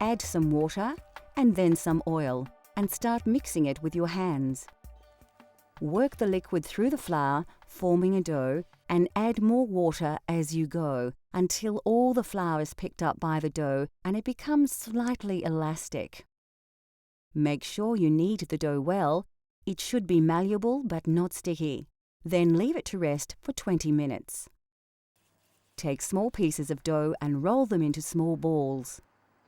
Add some water and then some oil and start mixing it with your hands. Work the liquid through the flour, forming a dough, and add more water as you go until all the flour is picked up by the dough and it becomes slightly elastic. Make sure you knead the dough well. It should be malleable but not sticky. Then leave it to rest for 20 minutes. Take small pieces of dough and roll them into small balls.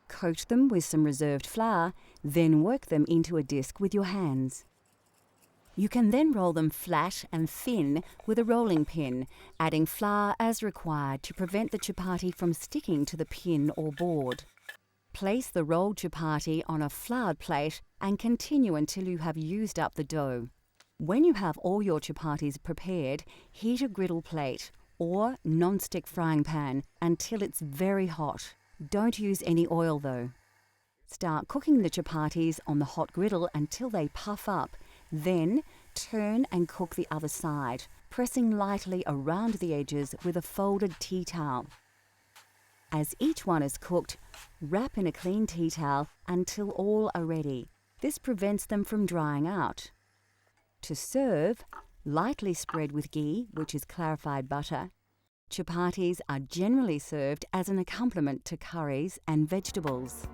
Coat them with some reserved flour, then work them into a disc with your hands. You can then roll them flat and thin with a rolling pin, adding flour as required to prevent the chapati from sticking to the pin or board. Place the rolled chapati on a floured plate and continue until you have used up the dough. When you have all your chapatis prepared, heat a griddle plate or non-stick frying pan until it's very hot. Don't use any oil though. Start cooking the chapatis on the hot griddle until they puff up. Then turn and cook the other side, pressing lightly around the edges with a folded tea towel. As each one is cooked, wrap in a clean tea towel until all are ready. This prevents them from drying out. To serve, lightly spread with ghee, which is clarified butter. Chapatis are generally served as an accompaniment to curries and vegetables.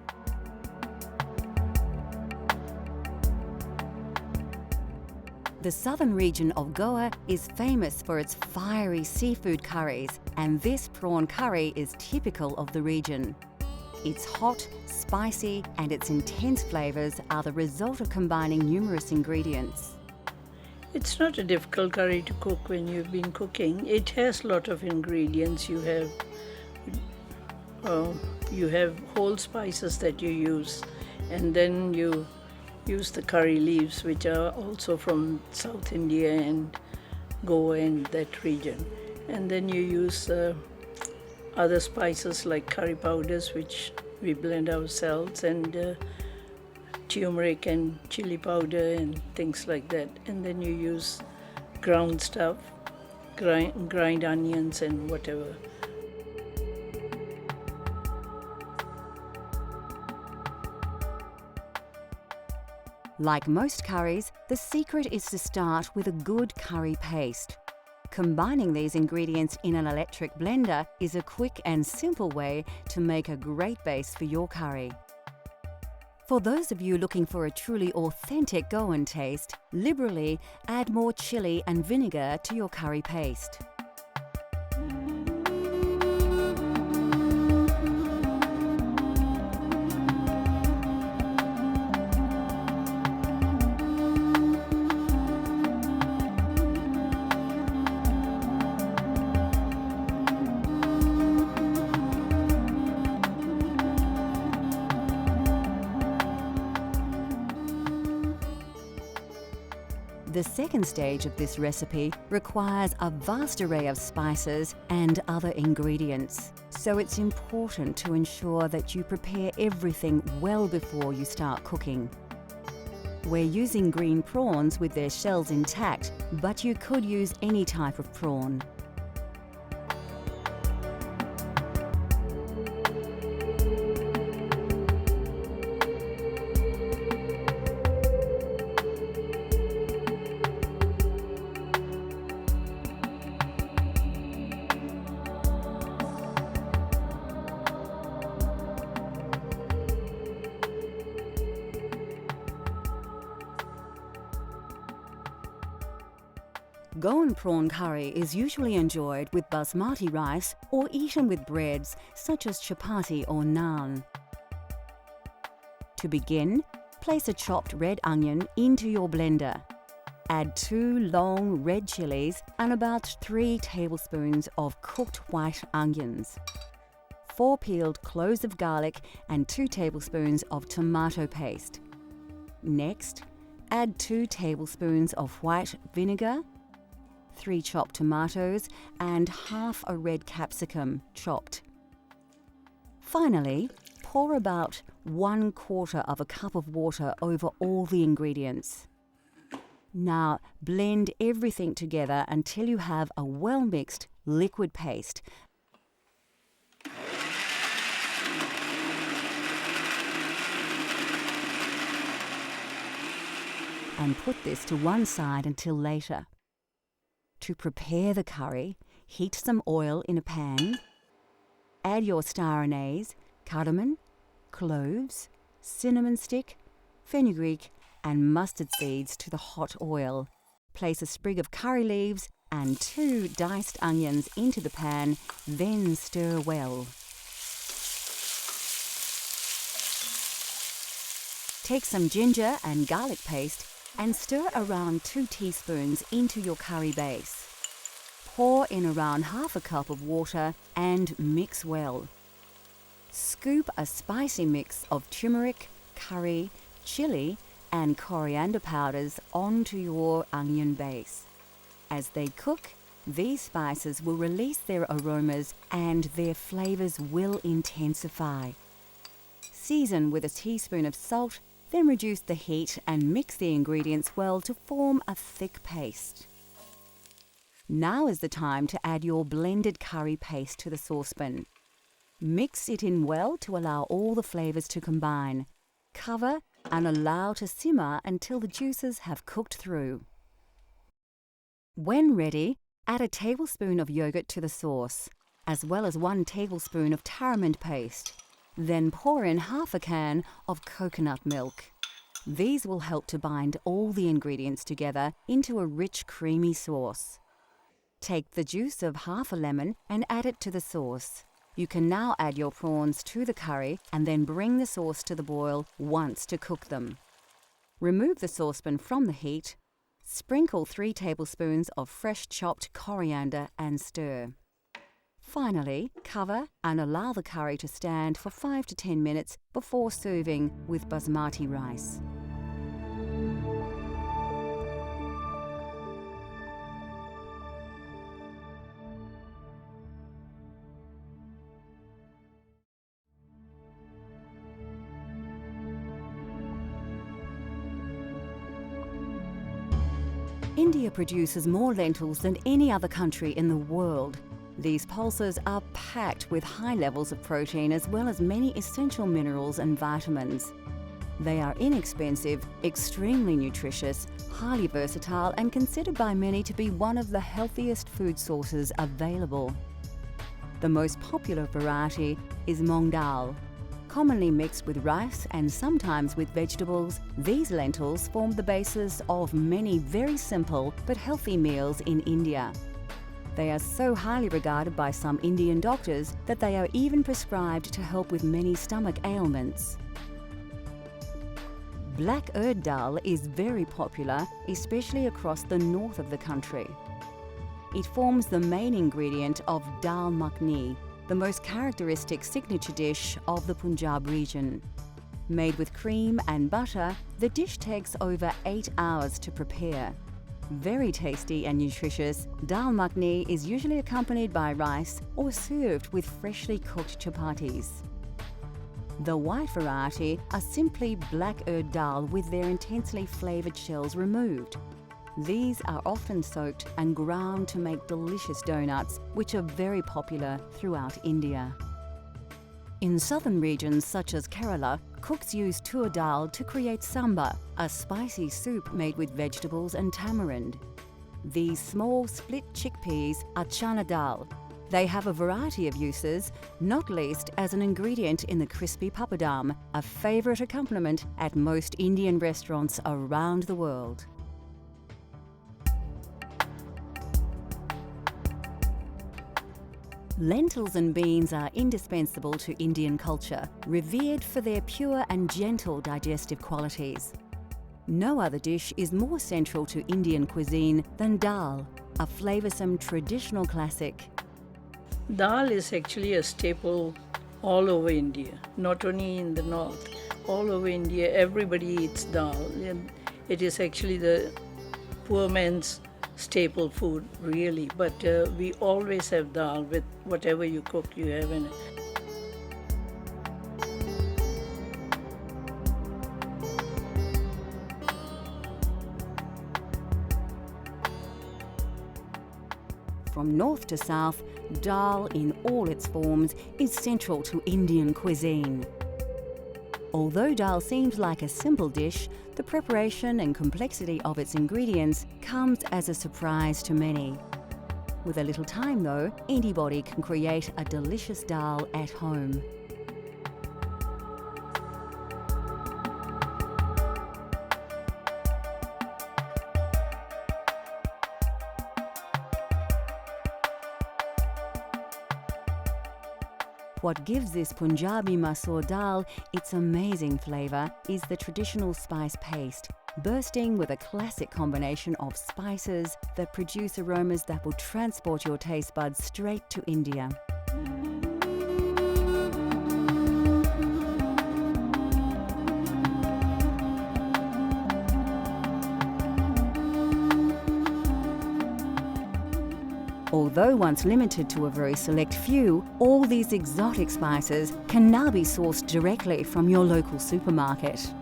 The southern region of Goa is famous for its fiery seafood curries, and this prawn curry is typical of the region. It's hot, spicy, and its intense flavors are the result of combining numerous ingredients. It's not a difficult curry to cook when you've been cooking. It has a lot of ingredients. You have whole spices that you use, and then you use the curry leaves, which are also from South India and Goa and that region. And then you use other spices like curry powders, which we blend ourselves, and turmeric and chili powder and things like that. And then you use ground stuff, grind onions and whatever. Like most curries, the secret is to start with a good curry paste. Combining these ingredients in an electric blender is a quick and simple way to make a great base for your curry. For those of you looking for a truly authentic Goan taste, liberally add more chili and vinegar to your curry paste. The second stage of this recipe requires a vast array of spices and other ingredients, so it's important to ensure that you prepare everything well before you start cooking. We're using green prawns with their shells intact, but you could use any type of prawn. Goan prawn curry is usually enjoyed with basmati rice or eaten with breads such as chapati or naan. To begin, place a chopped red onion into your blender. Add 2 long red chilies and about 3 tablespoons of cooked white onions, 4 peeled cloves of garlic and 2 tablespoons of tomato paste. Next, add 2 tablespoons of white vinegar, 3 chopped tomatoes and half a red capsicum chopped. Finally, pour about 1/4 of a cup of water over all the ingredients. Now blend everything together until you have a well-mixed liquid paste. and put this to one side until later. To prepare the curry, heat some oil in a pan. Add your star anise, cardamom, cloves, cinnamon stick, fenugreek and mustard seeds to the hot oil. Place a sprig of curry leaves and 2 diced onions into the pan, then stir well. Take some ginger and garlic paste and stir around 2 teaspoons into your curry base. Pour in around half a cup of water and mix well. Scoop a spicy mix of turmeric, curry, chili and coriander powders onto your onion base. As they cook, these spices will release their aromas and their flavors will intensify. Season with a teaspoon of salt, then reduce the heat and mix the ingredients well to form a thick paste. Now is the time to add your blended curry paste to the saucepan. Mix it in well to allow all the flavors to combine. Cover and allow to simmer until the juices have cooked through. When ready, add a tablespoon of yogurt to the sauce, as well as 1 tablespoon of tamarind paste. Then pour in half a can of coconut milk. These will help to bind all the ingredients together into a rich, creamy sauce. Take the juice of half a lemon and add it to the sauce. You can now add your prawns to the curry and then bring the sauce to the boil once to cook them. Remove the saucepan from the heat. Sprinkle 3 tablespoons of fresh chopped coriander and stir. Finally, cover and allow the curry to stand for 5 to 10 minutes before serving with basmati rice. India produces more lentils than any other country in the world. These pulses are packed with high levels of protein as well as many essential minerals and vitamins. They are inexpensive, extremely nutritious, highly versatile and considered by many to be one of the healthiest food sources available. The most popular variety is Moong Dal. Commonly mixed with rice and sometimes with vegetables, these lentils form the basis of many very simple but healthy meals in India. They are so highly regarded by some Indian doctors that they are even prescribed to help with many stomach ailments. Black urd dal is very popular, especially across the north of the country. It forms the main ingredient of dal makhani, the most characteristic signature dish of the Punjab region. Made with cream and butter, the dish takes over 8 hours to prepare. Very tasty and nutritious, dal makhani is usually accompanied by rice or served with freshly cooked chapatis. The white variety are simply black urd dal with their intensely flavoured shells removed. These are often soaked and ground to make delicious donuts, which are very popular throughout India. In southern regions such as Kerala, cooks use tur dal to create sambar, a spicy soup made with vegetables and tamarind. These small split chickpeas are chana dal. They have a variety of uses, not least as an ingredient in the crispy papadam, a favourite accompaniment at most Indian restaurants around the world. Lentils and beans are indispensable to Indian culture, revered for their pure and gentle digestive qualities. No other dish is more central to Indian cuisine than dal, a flavoursome traditional classic. Dal is actually a staple all over India, not only in the north. All over India, everybody eats dal. And it is actually the poor man's staple food, really. But we always have dal with whatever you cook, you have in it. From north to south, dal in all its forms is central to Indian cuisine. Although dal seems like a simple dish, the preparation and complexity of its ingredients comes as a surprise to many. With a little time though, anybody can create a delicious dal at home. What gives this Punjabi masoor dal its amazing flavour is the traditional spice paste, bursting with a classic combination of spices that produce aromas that will transport your taste buds straight to India. Although once limited to a very select few, all these exotic spices can now be sourced directly from your local supermarket.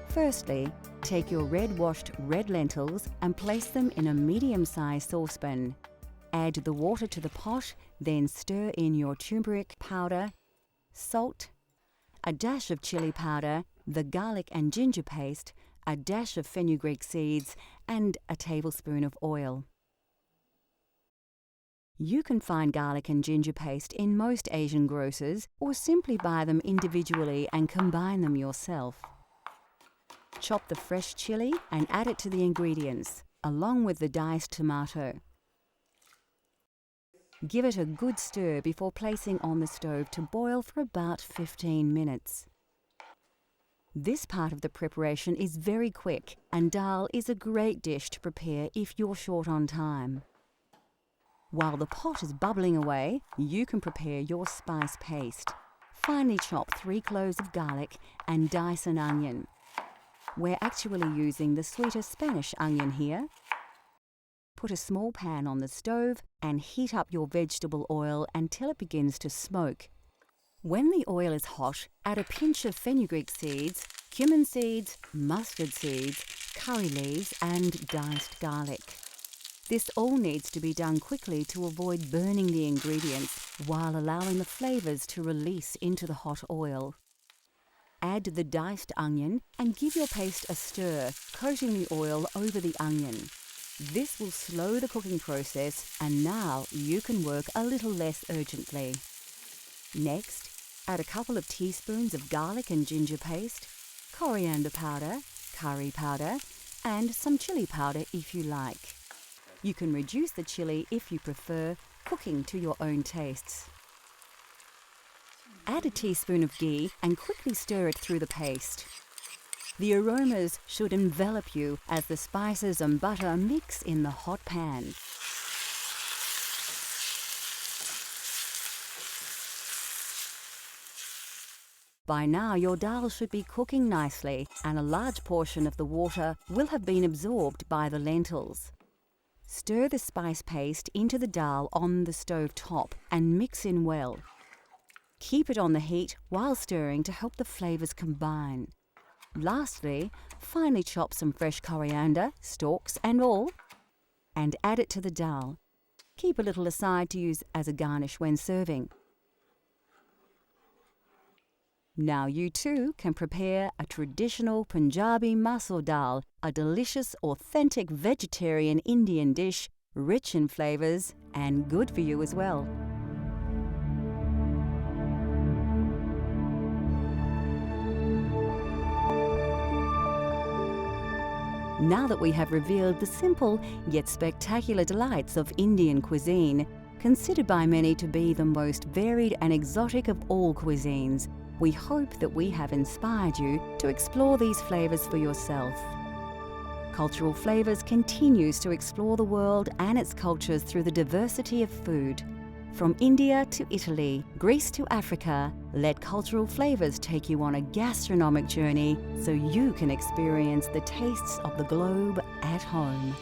Firstly, take your red-washed red lentils and place them in a medium-sized saucepan. Add the water to the pot, then stir in your turmeric powder, salt, a dash of chili powder, the garlic and ginger paste, a dash of fenugreek seeds, and a tablespoon of oil. You can find garlic and ginger paste in most Asian grocers, or simply buy them individually and combine them yourself. Chop the fresh chili and add it to the ingredients, along with the diced tomato. Give it a good stir before placing on the stove to boil for about 15 minutes. This part of the preparation is very quick, and dal is a great dish to prepare if you're short on time. While the pot is bubbling away, you can prepare your spice paste. Finely chop 3 cloves of garlic and dice an onion. We're actually using the sweeter Spanish onion here. Put a small pan on the stove and heat up your vegetable oil until it begins to smoke. When the oil is hot, add a pinch of fenugreek seeds, cumin seeds, mustard seeds, curry leaves and diced garlic. This all needs to be done quickly to avoid burning the ingredients while allowing the flavours to release into the hot oil. Add the diced onion and give your paste a stir, coating the oil over the onion. This will slow the cooking process, and now you can work a little less urgently. Next, add a couple of teaspoons of garlic and ginger paste, coriander powder, curry powder, and some chili powder if you like. You can reduce the chili if you prefer, cooking to your own tastes. Add a teaspoon of ghee and quickly stir it through the paste. The aromas should envelop you as the spices and butter mix in the hot pan. By now, your dal should be cooking nicely, and a large portion of the water will have been absorbed by the lentils. Stir the spice paste into the dal on the stove top and mix in well. Keep it on the heat while stirring to help the flavours combine. Lastly, finely chop some fresh coriander, stalks and all, and add it to the dal. Keep a little aside to use as a garnish when serving. Now you too can prepare a traditional Punjabi masoor dal, a delicious, authentic vegetarian Indian dish, rich in flavours and good for you as well. Now that we have revealed the simple yet spectacular delights of Indian cuisine, considered by many to be the most varied and exotic of all cuisines, we hope that we have inspired you to explore these flavours for yourself. Cultural Flavours continues to explore the world and its cultures through the diversity of food. From India to Italy, Greece to Africa, let Cultural Flavours take you on a gastronomic journey so you can experience the tastes of the globe at home.